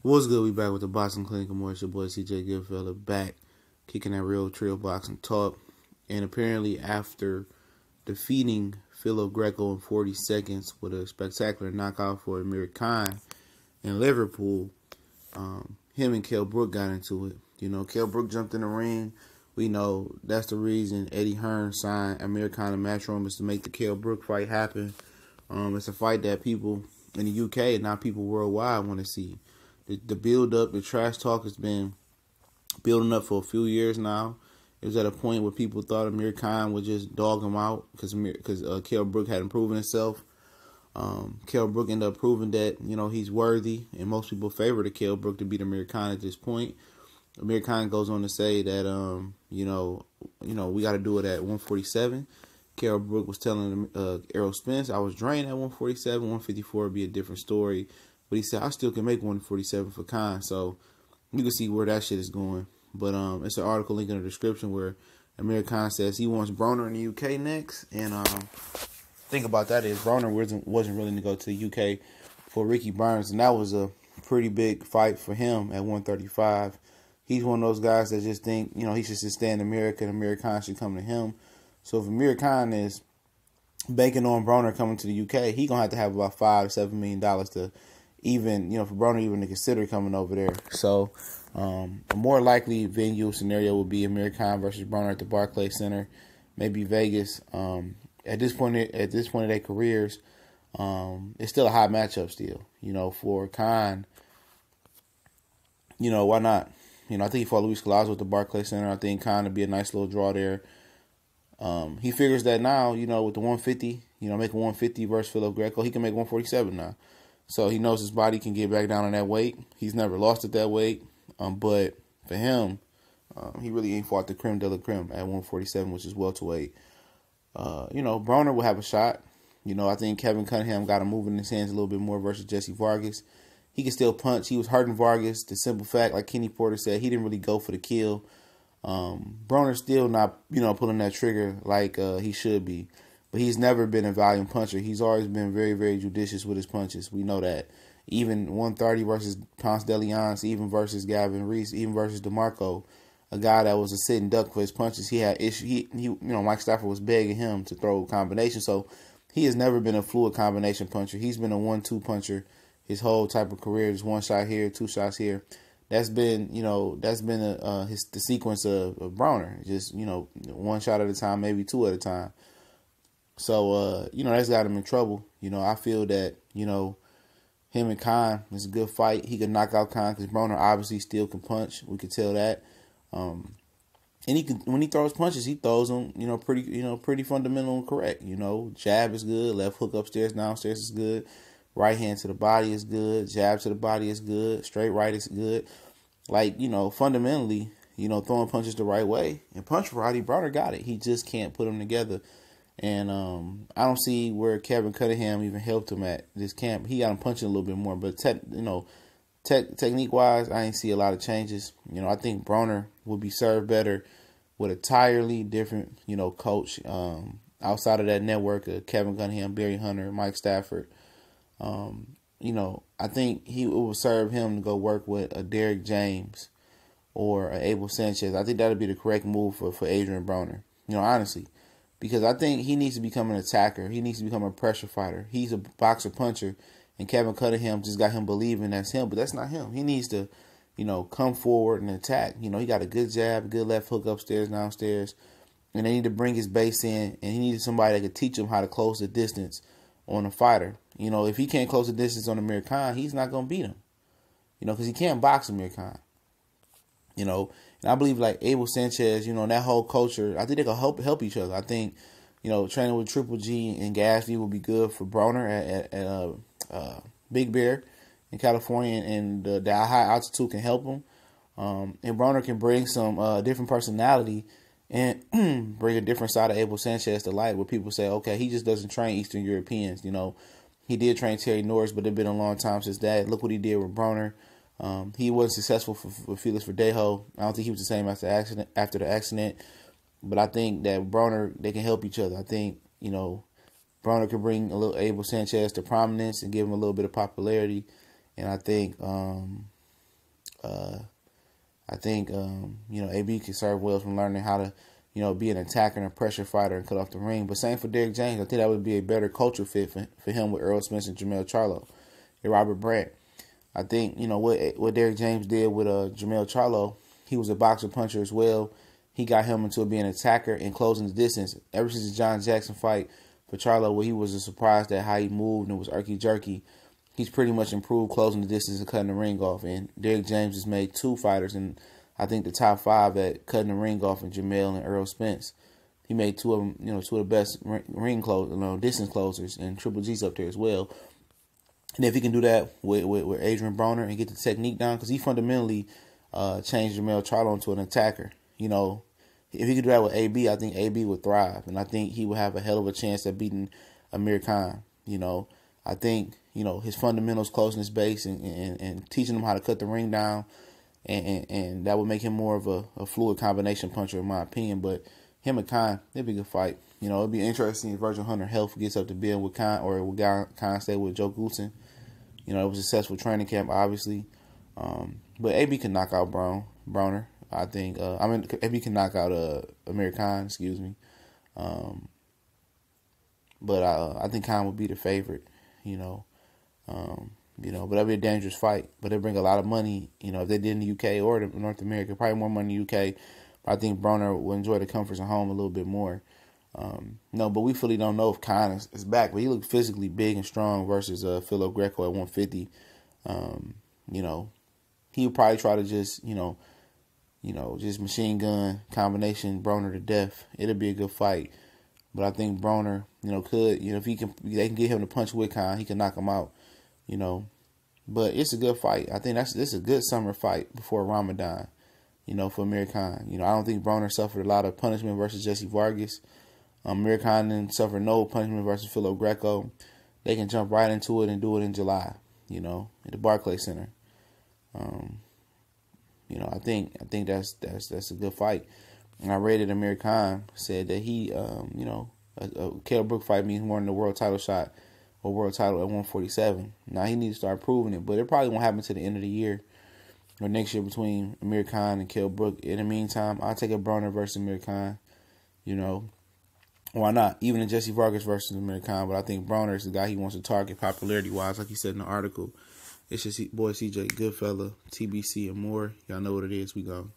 What's good? We back with the Boxing Clinic. It's your boy CJ Goodfella back, kicking that real trail boxing talk. And apparently, after defeating Philo Greco in 40 seconds with a spectacular knockout for Amir Khan in Liverpool, him and Kell Brook got into it. Kell Brook jumped in the ring. We know that's the reason Eddie Hearn signed Amir Khan in Matchroom, is to make the Kell Brook fight happen. It's a fight that people in the UK and not people worldwide want to see. The build-up, the trash talk has been building up for a few years now. It was at a point where people thought Amir Khan would just dog him out because Kell Brook hadn't proven himself. Kell Brook ended up proving that, he's worthy, and most people favor the Kell Brook to beat Amir Khan at this point. Amir Khan goes on to say that, we got to do it at 147. Kell Brook was telling Errol Spence, I was drained at 147, 154 would be a different story. But he said, I still can make 147 for Khan. So you can see where that shit is going. But it's an article link in the description where Amir Khan says he wants Broner in the UK next. And think about that is Broner wasn't willing to go to the UK for Ricky Burns. And that was a pretty big fight for him at 135. He's one of those guys that just think, he should just stay in America and Amir Khan should come to him. So if Amir Khan is banking on Broner coming to the UK, he's going to have about $5 to $7 million to even, for Broner even to consider coming over there. So a more likely venue scenario would be Amir Khan versus Broner at the Barclays Center, maybe Vegas. At this point of their careers, it's still a high matchup still. For Khan, why not? I think he fought Luis Collazo at the Barclays Center. I think Khan would be a nice little draw there. He figures that now, with the 150, making 150 versus Philo Greco, he can make 147 now. So he knows his body can get back down on that weight. He's never lost at that weight. But for him, he really ain't fought the creme de la creme at 147, which is welterweight. Broner will have a shot. I think Kevin Cunningham got him moving his hands a little bit more versus Jesse Vargas. He can still punch. He was hurting Vargas. The simple fact, like Kenny Porter said, he didn't really go for the kill. Broner's still not, pulling that trigger like he should be. But he's never been a volume puncher. He's always been very, very judicious with his punches. We know that. Even 130 versus Ponce de Leon, even versus Gavin Reese, even versus DeMarco, a guy that was a sitting duck for his punches. He had issue. Mike Stafford was begging him to throw combinations. So he has never been a fluid combination puncher. He's been a 1-2 puncher his whole type of career. Just one shot here, two shots here. That's been, the sequence of Broner. Just, one shot at a time, maybe two at a time. So, that's got him in trouble. I feel that, him and Khan is a good fight. He can knock out Khan because Broner obviously still can punch. We could tell that. And he can, when he throws punches, he throws them, pretty fundamental and correct. Jab is good. Left hook upstairs, downstairs is good. Right hand to the body is good. Jab to the body is good. Straight right is good. Like, fundamentally, throwing punches the right way. And punch variety, Broner got it. He just can't put them together. And I don't see where Kevin Cunningham even helped him at this camp. He got him punching a little bit more. But, technique-wise, I ain't see a lot of changes. I think Broner would be served better with a entirely different, coach outside of that network of Kevin Cunningham, Barry Hunter, Mike Stafford. I think it would serve him to go work with a Derek James or a Abel Sanchez. I think that would be the correct move for Adrien Broner, honestly. Because I think he needs to become an attacker. He needs to become a pressure fighter. He's a boxer puncher, and Kevin Cunningham just got him believing that's him, but that's not him. He needs to, come forward and attack. He got a good jab, good left hook upstairs, downstairs, and they need to bring his base in, and he needs somebody that could teach him how to close the distance on a fighter. If he can't close the distance on Amir Khan, he's not going to beat him, because he can't box Amir Khan. And I believe like Abel Sanchez, that whole culture, I think they can help each other. I think, training with Triple G and Gasly will be good for Broner at Big Bear in California, and the high altitude can help him. And Broner can bring some different personality and bring a different side of Abel Sanchez to light, where people say, okay, he just doesn't train Eastern Europeans. He did train Terry Norris, but it's been a long time since that. Look what he did with Broner. He wasn't successful for Felix Verdejo. I don't think he was the same after the accident. But I think that Broner, they can help each other. I think, Broner could bring a little Abel Sanchez to prominence and give him a little bit of popularity. And I think I think AB can serve well from learning how to be an attacker and a pressure fighter and cut off the ring. But same for Derrick James. I think that would be a better culture fit for him with Earl Spence and Jermell Charlo and Robert Brandt. I think what Derrick James did with Jermell Charlo. He was a boxer puncher as well. He got him into being an attacker and closing the distance. Ever since the John Jackson fight for Charlo, where he was surprised at how he moved and was irky-jerky, he's pretty much improved closing the distance and cutting the ring off. And Derrick James has made 2 fighters, and I think the top 5 at cutting the ring off, and Jermell and Earl Spence. He made 2 of them, 2 of the best distance closers, and Triple G's up there as well. And if he can do that with Adrien Broner and get the technique down, because he fundamentally changed Jermell Charlo into an attacker. If he could do that with AB, I think AB would thrive, and I think he would have a hell of a chance at beating Amir Khan. I think his fundamentals, closing his base, and teaching him how to cut the ring down, and that would make him more of a fluid combination puncher, in my opinion. But him and Khan, it'd be a good fight. It'd be interesting if Virgil Hunter Health gets up to being with Khan, or will Khan stay with Joe Goosen. It was a successful training camp, obviously. But AB can knock out Broner. I think. AB can knock out Amir Khan. Excuse me. But I think Khan would be the favorite. But that'd be a dangerous fight. But they bring a lot of money. If they did in the UK or North America, probably more money in the UK. But I think Broner will enjoy the comforts of home a little bit more. But we fully don't know if Khan is back. But he looked physically big and strong versus Philo Greco at 150. He would probably try to just just machine gun combination Broner to death. It'll be a good fight. But I think Broner, could, if they can get him to punch with Khan, he can knock him out, But it's a good fight. I think this is a good summer fight before Ramadan, for Amir Khan. I don't think Broner suffered a lot of punishment versus Jesse Vargas. Amir Khan didn't suffer no punishment versus Philo Greco. They can jump right into it and do it in July, at the Barclays Center. I think that's a good fight. And I read that Amir Khan said that he, a Kell Brook fight means more than a world title shot or world title at 147. Now he needs to start proving it, but it probably won't happen to the end of the year or next year between Amir Khan and Kell Brook. In the meantime, I'll take a Broner versus Amir Khan. Why not? Even a Jesse Vargas versus Amir Khan, but I think Broner is the guy he wants to target popularity-wise, like he said in the article. It's just boy CJ, Goodfella, TBC, and more. Y'all know what it is. We go.